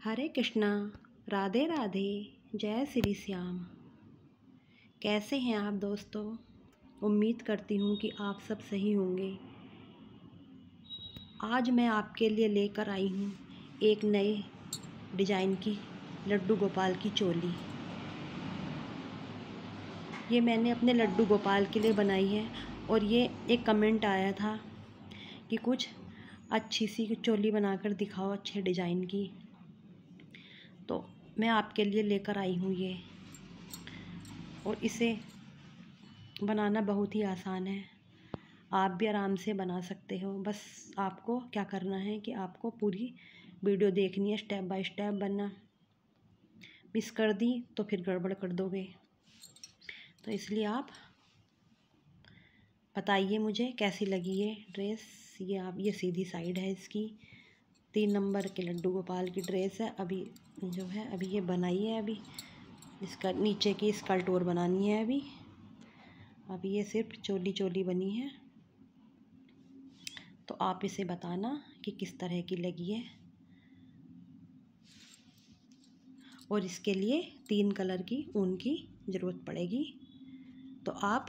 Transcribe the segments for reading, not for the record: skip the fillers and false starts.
हरे कृष्णा, राधे राधे, जय श्री श्याम। कैसे हैं आप दोस्तों? उम्मीद करती हूँ कि आप सब सही होंगे। आज मैं आपके लिए लेकर आई हूँ एक नए डिज़ाइन की लड्डू गोपाल की चोली। ये मैंने अपने लड्डू गोपाल के लिए बनाई है और ये एक कमेंट आया था कि कुछ अच्छी सी चोली बनाकर दिखाओ अच्छे डिज़ाइन की, तो मैं आपके लिए लेकर आई हूँ ये। और इसे बनाना बहुत ही आसान है, आप भी आराम से बना सकते हो। बस आपको क्या करना है कि आपको पूरी वीडियो देखनी है, स्टेप बाय स्टेप बनना। मिस कर दी तो फिर गड़बड़ कर दोगे, तो इसलिए आप बताइए मुझे कैसी लगी ये ड्रेस। ये सीधी साइड है इसकी, 3 नंबर के लड्डू गोपाल की ड्रेस है। अभी ये बनाई है। अभी इसका नीचे की स्कर्ट और बनानी है। अभी ये सिर्फ चोली बनी है, तो आप इसे बताना कि किस तरह की लगी है। और इसके लिए 3 कलर की ऊन की ज़रूरत पड़ेगी, तो आप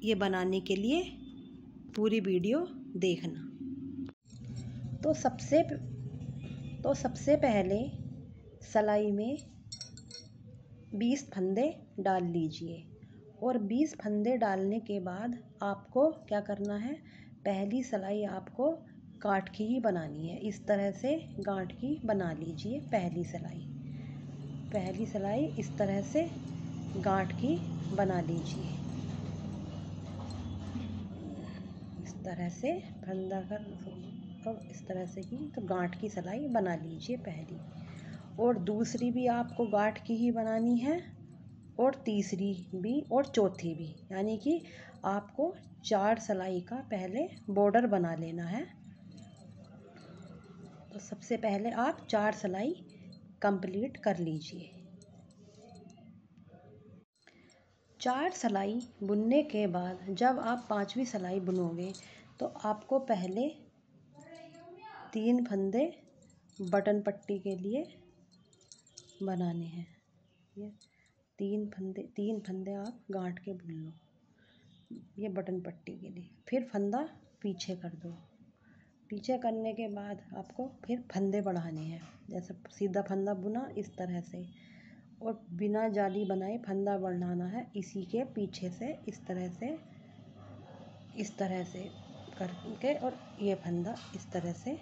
ये बनाने के लिए पूरी वीडियो देखना। तो सबसे पहले सिलाई में 20 फंदे डाल लीजिए। और 20 फंदे डालने के बाद आपको क्या करना है, पहली सिलाई आपको गांठ की ही बनानी है। इस तरह से गांठ की बना लीजिए। पहली सिलाई इस तरह से गांठ की बना लीजिए। इस तरह से फंदा कर तो इस तरह से की तो गांठ की सिलाई बना लीजिए पहली। और दूसरी भी आपको गांठ की ही बनानी है, और तीसरी भी और चौथी भी, यानी कि आपको 4 सिलाई का पहले बॉर्डर बना लेना है। तो सबसे पहले आप 4 सिलाई कंप्लीट कर लीजिए। 4 सिलाई बुनने के बाद जब आप 5वीं सिलाई बुनोगे तो आपको पहले 3 फंदे बटन पट्टी के लिए बनाने हैं। ये 3 फंदे आप गांठ के बुन लो, ये बटन पट्टी के लिए। फिर फंदा पीछे कर दो। पीछे करने के बाद आपको फिर फंदे बढ़ाने हैं। जैसे सीधा फंदा बुना इस तरह से, और बिना जाली बनाए फंदा बढ़ाना है इसी के पीछे से इस तरह से करके, और ये फंदा इस तरह से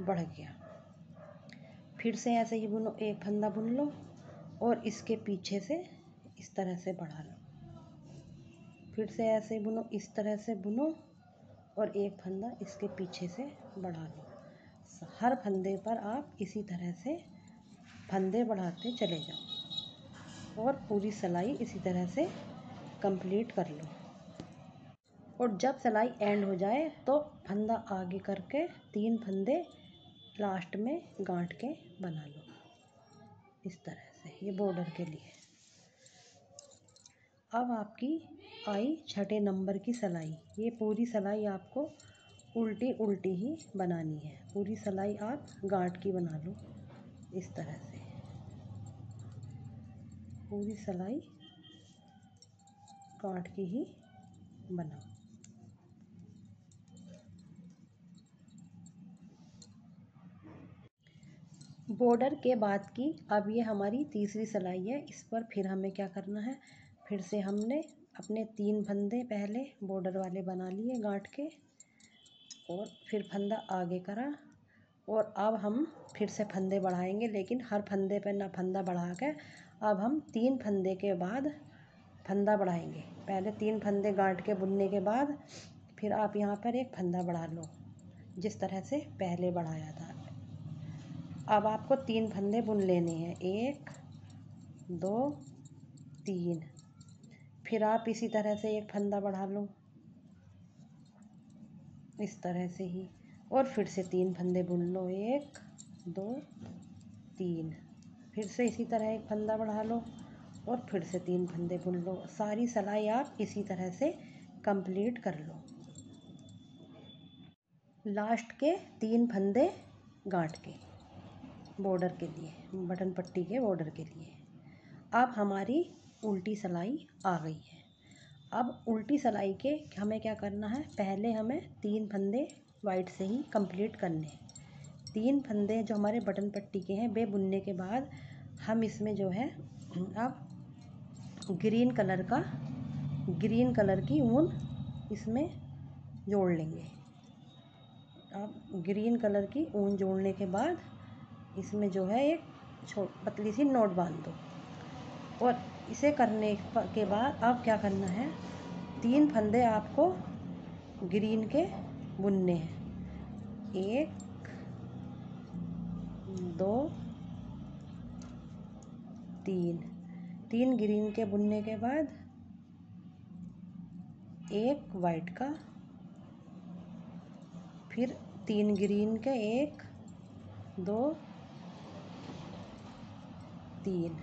बढ़ गया। फिर से ऐसे ही बुनो, एक फंदा बुन लो और इसके पीछे से इस तरह से बढ़ा लो। फिर से ऐसे बुनो, इस तरह से बुनो और एक फंदा इसके पीछे से बढ़ा लो। हर फंदे पर आप इसी तरह से फंदे बढ़ाते चले जाओ और पूरी सिलाई इसी तरह से कंप्लीट कर लो। और जब सिलाई एंड हो जाए तो फंदा आगे करके 3 फंदे लास्ट में गांठ के बना लो इस तरह से, ये बॉर्डर के लिए। अब आपकी आई 6ठे नंबर की सिलाई। ये पूरी सिलाई आपको उल्टी ही बनानी है। पूरी सिलाई आप गांठ की बना लो इस तरह से। पूरी सिलाई गांठ की ही बनाओ। बॉर्डर के बाद की अब ये हमारी तीसरी सिलाई है। इस पर फिर हमें क्या करना है, फिर से हमने अपने 3 फंदे पहले बॉर्डर वाले बना लिए गांठ के, और फिर फंदा आगे करा। और अब हम फिर से फंदे बढ़ाएंगे, लेकिन हर फंदे पर ना फंदा बढ़ा के अब हम 3 फंदे के बाद फंदा बढ़ाएंगे। पहले 3 फंदे गांठ के बुनने के बाद फिर आप यहाँ पर एक फंदा बढ़ा लो जिस तरह से पहले बढ़ाया था। अब आपको 3 फंदे बुन लेने हैं, 1 2 3। फिर आप इसी तरह से एक फंदा बढ़ा लो इस तरह से ही, और फिर से 3 फंदे बुन लो, 1 2 3। फिर से इसी तरह एक फंदा बढ़ा लो और फिर से 3 फंदे बुन लो। सारी सिलाई आप इसी तरह से कंप्लीट कर लो। लास्ट के 3 फंदे गांठ के बॉर्डर के लिए, बटन पट्टी के बॉर्डर के लिए। अब हमारी उल्टी सिलाई आ गई है। अब उल्टी सिलाई के हमें क्या करना है, पहले हमें 3 फंदे वाइट से ही कंप्लीट करने हैं। 3 फंदे जो हमारे बटन पट्टी के हैं वे बुनने के बाद हम इसमें जो है अब ग्रीन कलर की ऊन इसमें जोड़ लेंगे। अब ग्रीन कलर की ऊन जोड़ने के बाद इसमें जो है एक पतली सी नोट बांध दो। और इसे करने के बाद अब क्या करना है, 3 फंदे आपको ग्रीन के बुनने हैं। 1 2 3 ग्रीन के बुनने के बाद एक वाइट का, फिर 3 ग्रीन के, 1 2 3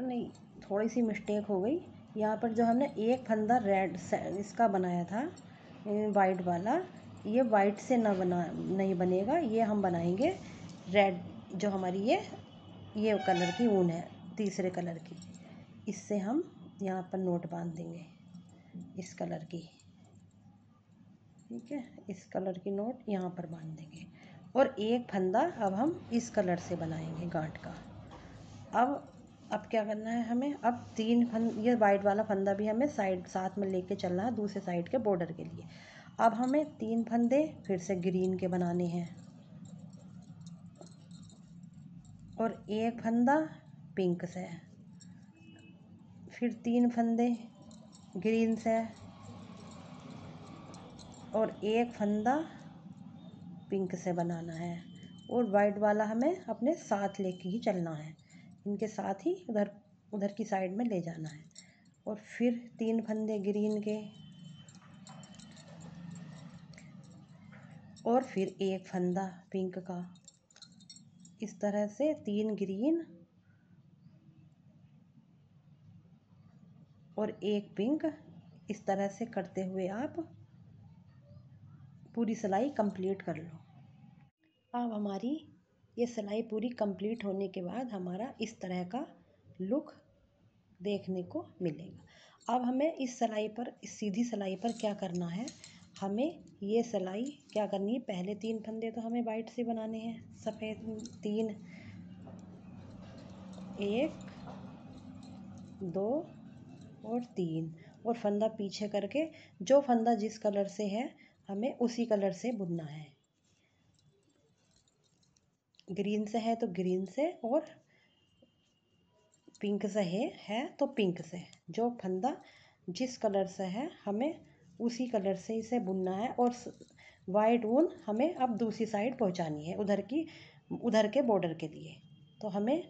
नहीं, थोड़ी सी मिस्टेक हो गई यहाँ पर। जो हमने एक फंदा रेड इसका बनाया था वाइट वाला, ये वाइट से नहीं बनेगा, ये हम बनाएंगे रेड। जो हमारी ये कलर की ऊन है, तीसरे कलर की, इससे हम यहाँ पर नोट बांध देंगे इस कलर की। ठीक है, इस कलर की नोट यहाँ पर बांध देंगे। और एक फंदा अब हम इस कलर से बनाएंगे गांठ का। अब क्या करना है हमें, अब 3 ये वाइट वाला फंदा भी हमें साथ में लेके चलना है दूसरे साइड के बॉर्डर के लिए। अब हमें 3 फंदे फिर से ग्रीन के बनाने हैं और एक फंदा पिंक से, फिर 3 फंदे ग्रीन से और एक फंदा पिंक से बनाना है। और वाइट वाला हमें अपने साथ लेके ही चलना है, इनके साथ ही उधर की साइड में ले जाना है। और फिर 3 फंदे ग्रीन के और फिर एक फंदा पिंक का। इस तरह से 3 ग्रीन और एक पिंक, इस तरह से करते हुए आप पूरी सिलाई कंप्लीट कर लो। अब हमारी ये सिलाई पूरी कंप्लीट होने के बाद हमारा इस तरह का लुक देखने को मिलेगा। अब हमें इस सिलाई पर, इस सीधी सिलाई पर क्या करना है, हमें ये सिलाई क्या करनी है, पहले 3 फंदे तो हमें वाइट से बनाने हैं, सफ़ेद 3, 1 2 और 3, और फंदा पीछे करके जो फंदा जिस कलर से है हमें उसी कलर से बुनना है। ग्रीन से है तो ग्रीन से, और पिंक से है तो पिंक से, जो फंदा जिस कलर से है हमें उसी कलर से इसे बुनना है। और वाइट ऊन हमें अब दूसरी साइड पहुंचानी है, उधर के बॉर्डर के लिए। तो हमें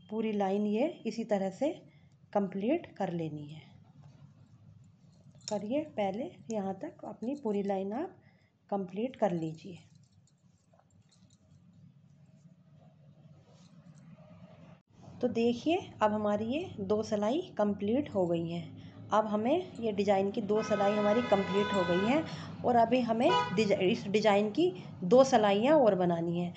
पूरी लाइन ये इसी तरह से कंप्लीट कर लेनी है। करिए, पहले यहाँ तक अपनी पूरी लाइन आप कंप्लीट कर लीजिए। तो देखिए, अब हमारी ये 2 सिलाई कंप्लीट हो गई हैं। अब हमें ये डिज़ाइन की 2 सिलाई हमारी कंप्लीट हो गई हैं और अभी हमें इस डिज़ाइन की 2 सिलाइयाँ और बनानी हैं।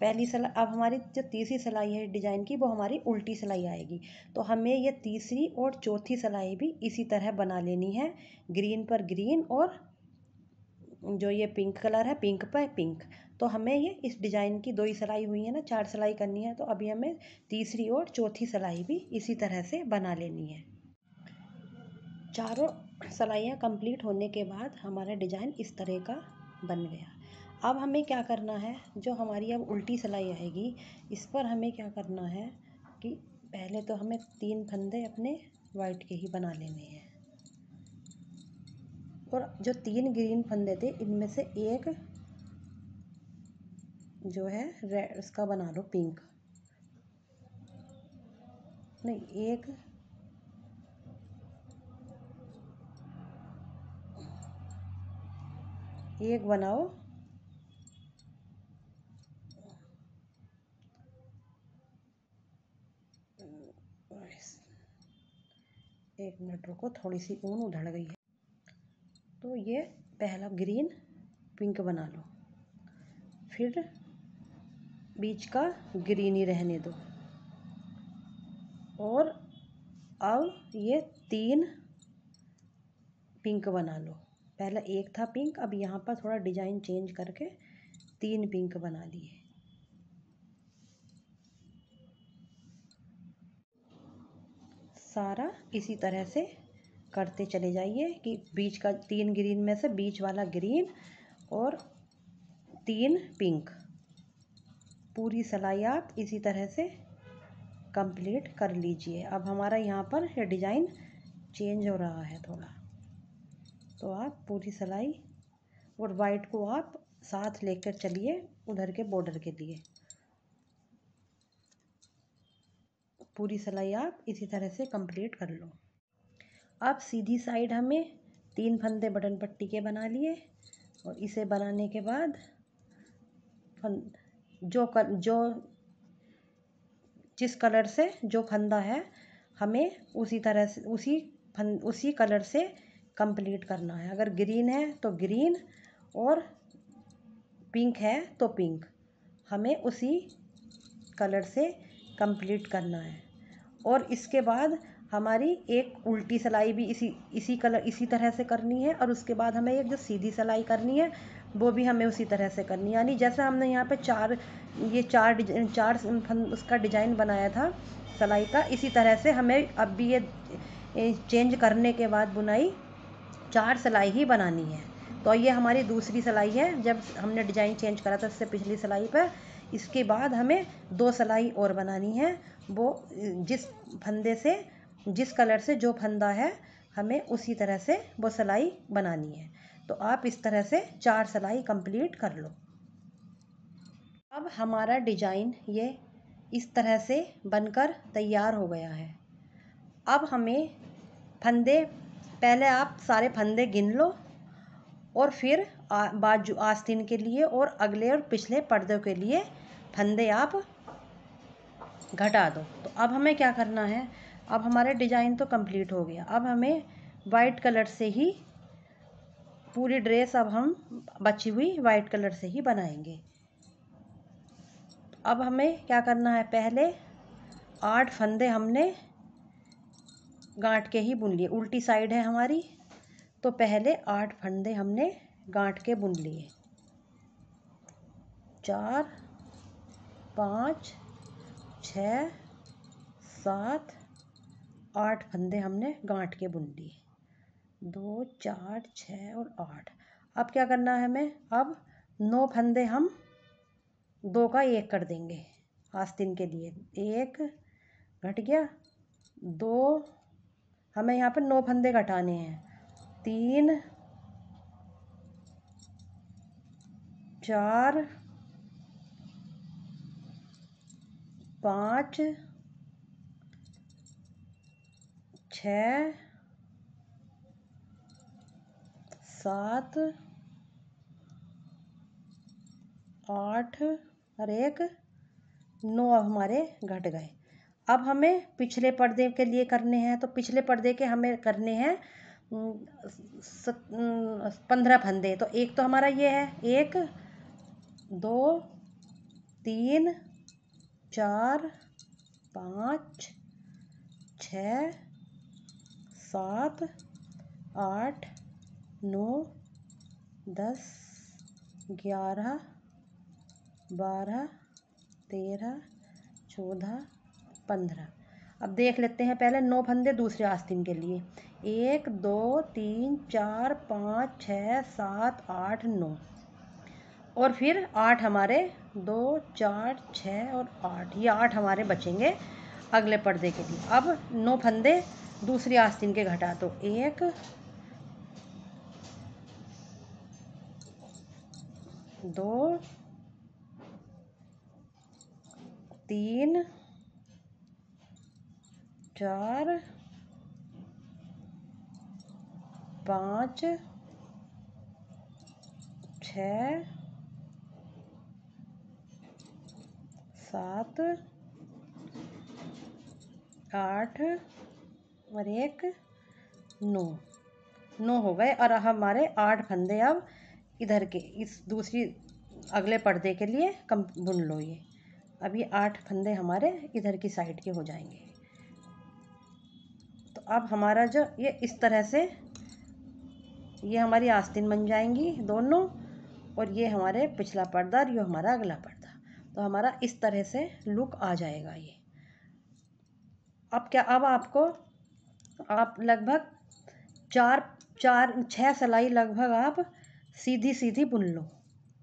पहली सिलाई, अब हमारी जो तीसरी सिलाई है डिज़ाइन की, वो हमारी उल्टी सिलाई आएगी। तो हमें ये तीसरी और चौथी सिलाई भी इसी तरह बना लेनी है, ग्रीन पर ग्रीन और जो ये पिंक कलर है पिंक पर पिंक। तो हमें ये इस डिज़ाइन की 2 ही सिलाई हुई है ना, 4 सिलाई करनी है। तो अभी हमें तीसरी और चौथी सिलाई भी इसी तरह से बना लेनी है। चारों सिलाइयाँ कंप्लीट होने के बाद हमारा डिज़ाइन इस तरह का बन गया। अब हमें क्या करना है, जो हमारी अब उल्टी सिलाई आएगी इस पर हमें क्या करना है कि पहले तो हमें 3 फंदे अपने वाइट के ही बना लेने हैं। और जो 3 ग्रीन फंदे थे इनमें से एक जो है रेड, उसका बना लो पिंक, नहीं एक बनाओ एक मिनट रुको, थोड़ी सी ऊन उधड़ गई है। तो ये पहला ग्रीन पिंक बना लो, फिर बीच का ग्रीन ही रहने दो। और अब ये 3 पिंक बना लो। पहले एक था पिंक, अब यहाँ पर थोड़ा डिजाइन चेंज करके 3 पिंक बना लिए। सारा इसी तरह से करते चले जाइए कि बीच का 3 ग्रीन में से बीच वाला ग्रीन और 3 पिंक। पूरी सिलाई आप इसी तरह से कंप्लीट कर लीजिए। अब हमारा यहाँ पर ये डिज़ाइन चेंज हो रहा है थोड़ा, तो आप पूरी सिलाई और वाइट को आप साथ लेकर चलिए उधर के बॉर्डर के लिए। पूरी सिलाई आप इसी तरह से कंप्लीट कर लो। अब सीधी साइड हमें 3 फंदे बटन पट्टी के बना लिए और इसे बनाने के बाद जिस कलर से जो फंदा है हमें उसी तरह से उसी कलर से कंप्लीट करना है। अगर ग्रीन है तो ग्रीन और पिंक है तो पिंक, हमें उसी कलर से कंप्लीट करना है। और इसके बाद हमारी एक उल्टी सिलाई भी इसी तरह से करनी है। और उसके बाद हमें एक जो सीधी सिलाई करनी है वो भी हमें उसी तरह से करनी है। यानी जैसे हमने यहाँ पे चार उसका डिजाइन बनाया था सिलाई का, इसी तरह से हमें अब भी ये चेंज करने के बाद बुनाई 4 सिलाई ही बनानी है। तो ये हमारी दूसरी सिलाई है जब हमने डिजाइन चेंज करा था उससे पिछली सिलाई पर। इसके बाद हमें 2 सिलाई और बनानी है। वो जिस फंदे से जिस कलर से जो फंदा है हमें उसी तरह से वो सिलाई बनानी है। तो आप इस तरह से 4 सिलाई कंप्लीट कर लो। अब हमारा डिजाइन ये इस तरह से बनकर तैयार हो गया है। अब हमें फंदे, पहले आप सारे फंदे गिन लो और फिर बाजू आस्तीन के लिए और अगले और पिछले पर्दों के लिए फंदे आप घटा दो। तो अब हमें क्या करना है, अब हमारे डिजाइन तो कंप्लीट हो गया। अब हमें वाइट कलर से ही पूरी ड्रेस अब हम बची हुई वाइट कलर से ही बनाएंगे। अब हमें क्या करना है, पहले 8 फंदे हमने गांठ के ही बुन लिए। उल्टी साइड है हमारी, तो पहले 8 फंदे हमने गांठ के बुन लिए। 4 5 6 7 8 फंदे हमने गांठ के बुन लिए। 2 4 6 और 8। अब क्या करना है हमें, अब 9 फंदे हम 2 का 1 कर देंगे आस्तीन के लिए। 1 घट गया, 2 हमें यहाँ पर 9 फंदे घटाने हैं। 3 4 5 6 7 8 और 1 9 अब हमारे घट गए। अब हमें पिछले पर्दे के लिए करने हैं, तो पिछले पर्दे के हमें करने हैं 15 फंदे। तो एक तो हमारा ये है, 1 2 3 4 5 6 7 8 9 10 11 12 13 14 15। अब देख लेते हैं पहले 9 फंदे दूसरे आस्तीन के लिए। 1 2 3 4 5 6 7 8 9 और फिर 8 हमारे 2 4 6 और 8, ये 8 हमारे बचेंगे अगले पर्दे के लिए। अब 9 फंदे दूसरी आस्तीन के घटा दो। 1 2 3 4 5 6 7 8 और 1 9 हो गए। और हमारे 8 फंदे अब इधर के इस दूसरी अगले पर्दे के लिए कम बुन लो ये। अब ये 8 फंदे हमारे इधर की साइड के हो जाएंगे। तो अब हमारा जो ये इस तरह से ये हमारी आस्तीन बन जाएंगी दोनों, और ये हमारे पिछला पर्दा और ये हमारा अगला पर्दा। तो हमारा इस तरह से लुक आ जाएगा ये। अब आपको आप लगभग 6 सिलाई लगभग आप सीधी सीधी बुन लो।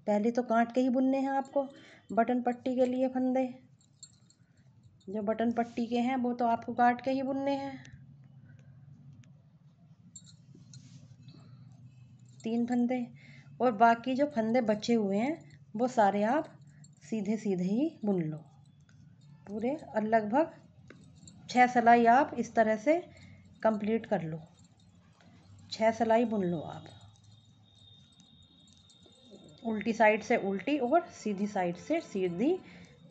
पहले तो काट के ही बुनने हैं आपको बटन पट्टी के लिए फंदे। जो बटन पट्टी के हैं वो तो आपको काट के ही बुनने हैं। 3 फंदे, और बाकी जो फंदे बचे हुए हैं वो सारे आप सीधे सीधे ही बुन लो पूरे। और लगभग 6 सिलाई आप इस तरह से कंप्लीट कर लो। 6 सिलाई बुन लो आप, उल्टी साइड से उल्टी और सीधी साइड से सीधी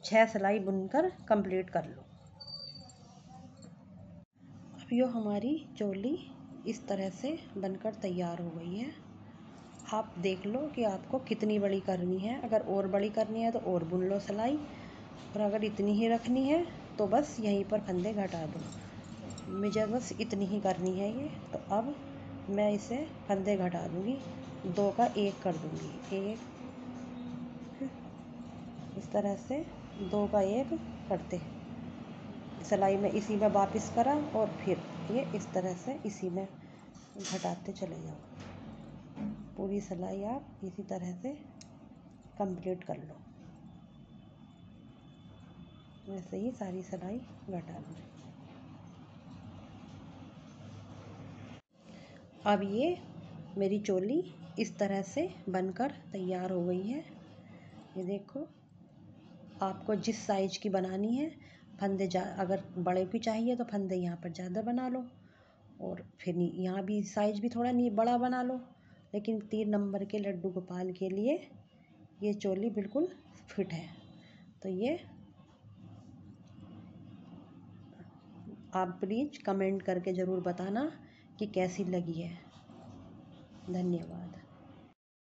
6 सिलाई बुनकर कंप्लीट कर लो। अब यो हमारी चोली इस तरह से बनकर तैयार हो गई है। आप देख लो कि आपको कितनी बड़ी करनी है। अगर और बड़ी करनी है तो और बुन लो सिलाई, और अगर इतनी ही रखनी है तो बस यहीं पर फंदे घटा दो। मुझे बस इतनी ही करनी है ये। तो अब मैं इसे फंदे घटा दूँगी, 2 का 1 कर दूँगी। 1 इस तरह से 2 का 1 करते सिलाई में इसी में वापस करा, और फिर ये इस तरह से इसी में घटाते चले जाओ। पूरी सिलाई आप इसी तरह से कंप्लीट कर लो। वैसे ही सारी सिलाई घटा लो। अब ये मेरी चोली इस तरह से बनकर तैयार हो गई है। ये देखो, आपको जिस साइज की बनानी है फंदे अगर बड़े की चाहिए तो फंदे यहाँ पर ज़्यादा बना लो, और फिर यहाँ भी साइज भी थोड़ा बड़ा बना लो। लेकिन 3 नंबर के लड्डू गोपाल के लिए ये चोली बिल्कुल फिट है। तो ये आप प्लीज़ कमेंट करके ज़रूर बताना कि कैसी लगी है। धन्यवाद।